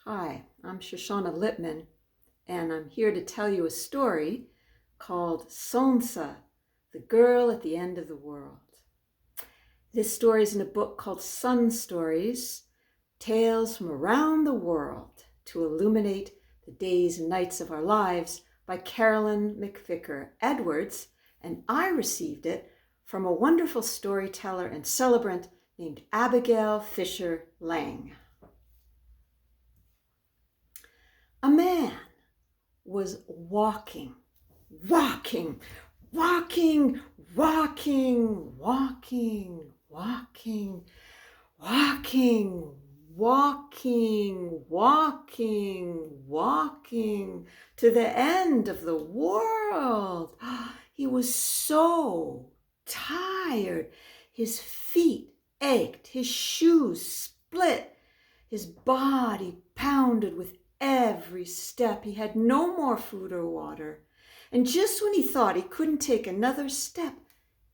Hi, I'm Shoshana Lippman, and I'm here to tell you a story called Solntse, the girl at the end of the world. This story is in a book called Sun Stories, Tales from Around the World to Illuminate the Days and Nights of Our Lives by Carolyn McVicker Edwards, and I received it from a wonderful storyteller and celebrant named Abigail Fisher Lang. A man was walking, walking, walking, walking, walking, walking, walking, walking, walking, walking to the end of the world. He was so tired. His feet ached, his shoes split, his body pounded with every step. He had no more food or water. And just when he thought he couldn't take another step,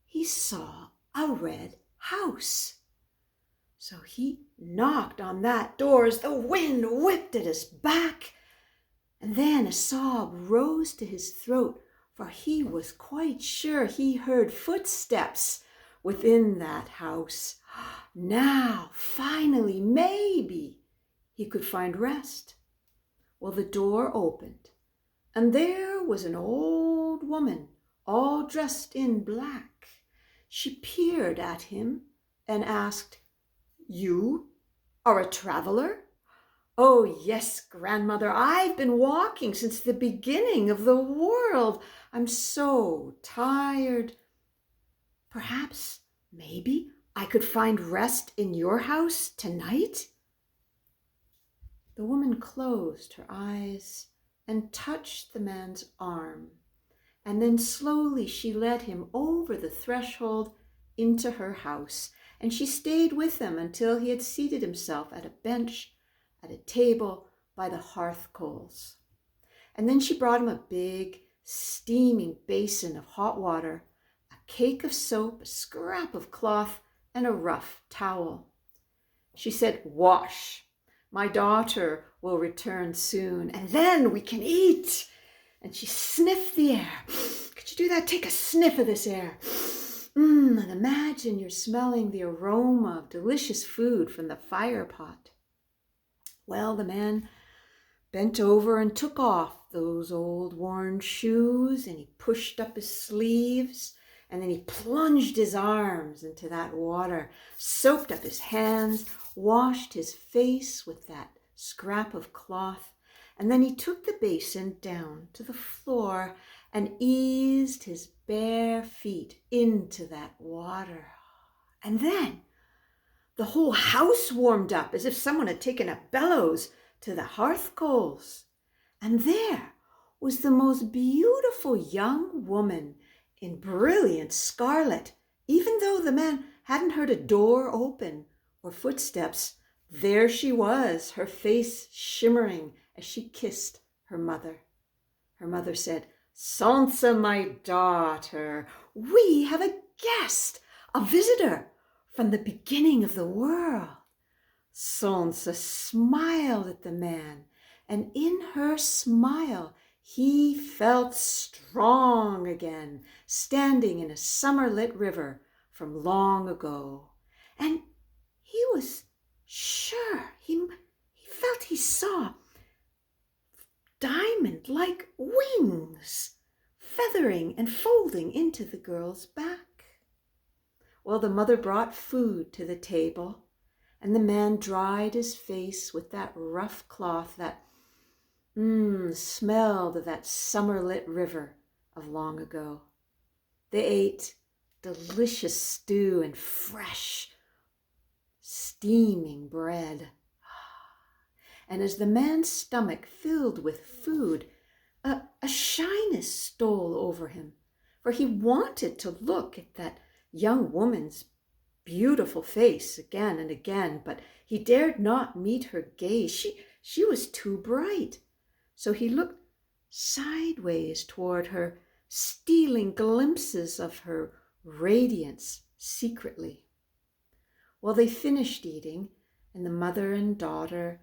he saw a red house. So he knocked on that door as the wind whipped at his back. And then a sob rose to his throat, for he was quite sure he heard footsteps within that house. Now, finally, maybe he could find rest. Well, the door opened, and there was an old woman, all dressed in black. She peered at him and asked, "You are a traveler?" "Oh, yes, grandmother, I've been walking since the beginning of the world. I'm so tired. Perhaps, maybe, I could find rest in your house tonight?" The woman closed her eyes and touched the man's arm, and then slowly she led him over the threshold into her house, and she stayed with him until he had seated himself at a bench at a table by the hearth coals. And then she brought him a big, steaming basin of hot water, a cake of soap, a scrap of cloth, and a rough towel. She said, "Wash. My daughter will return soon, and then we can eat." And she sniffed the air. "Could you do that? Take a sniff of this air. And imagine you're smelling the aroma of delicious food from the fire pot." Well, the man bent over and took off those old worn shoes, and he pushed up his sleeves, and then he plunged his arms into that water, soaked up his hands, washed his face with that scrap of cloth, and then he took the basin down to the floor and eased his bare feet into that water. And then the whole house warmed up as if someone had taken a bellows to the hearth coals. And there was the most beautiful young woman in brilliant scarlet. Even though the man hadn't heard a door open or footsteps, there she was, her face shimmering as she kissed her mother. Her mother said, "Solntse, my daughter, we have a guest, a visitor from the beginning of the world." Solntse smiled at the man, and in her smile he felt strong again, standing in a summer-lit river from long ago. And he was sure he felt he saw diamond-like wings feathering and folding into the girl's back. Well, the mother brought food to the table, and the man dried his face with that rough cloth that smelled of that summer-lit river of long ago. They ate delicious stew and fresh, steaming bread. And as the man's stomach filled with food, a shyness stole over him, for he wanted to look at that young woman's beautiful face again and again, but he dared not meet her gaze. She was too bright. So he looked sideways toward her, stealing glimpses of her radiance secretly. Well, they finished eating, and the mother and daughter